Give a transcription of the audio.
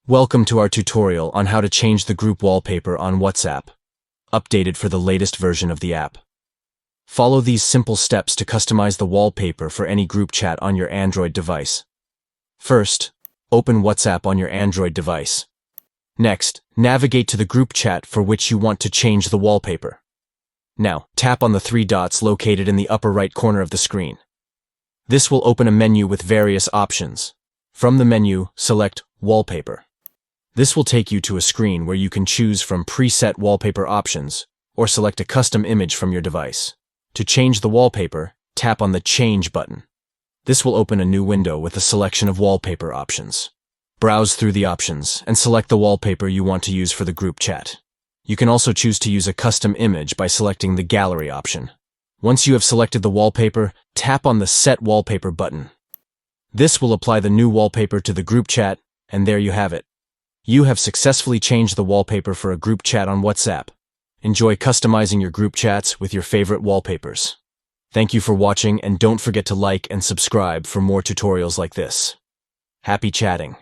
Welcome to our tutorial on how to change the group wallpaper on WhatsApp, updated for the latest version of the app. Follow these simple steps to customize the wallpaper for any group chat on your Android device. First, open WhatsApp on your Android device. Next, navigate to the group chat for which you want to change the wallpaper. Now, tap on the three dots located in the upper right corner of the screen. This will open a menu with various options. From the menu, select Wallpaper. This will take you to a screen where you can choose from preset wallpaper options or select a custom image from your device. To change the wallpaper, tap on the Change button. This will open a new window with a selection of wallpaper options. Browse through the options and select the wallpaper you want to use for the group chat. You can also choose to use a custom image by selecting the Gallery option. Once you have selected the wallpaper, tap on the Set Wallpaper button. This will apply the new wallpaper to the group chat, and there you have it. You have successfully changed the wallpaper for a group chat on WhatsApp. Enjoy customizing your group chats with your favorite wallpapers. Thank you for watching, and don't forget to like and subscribe for more tutorials like this. Happy chatting!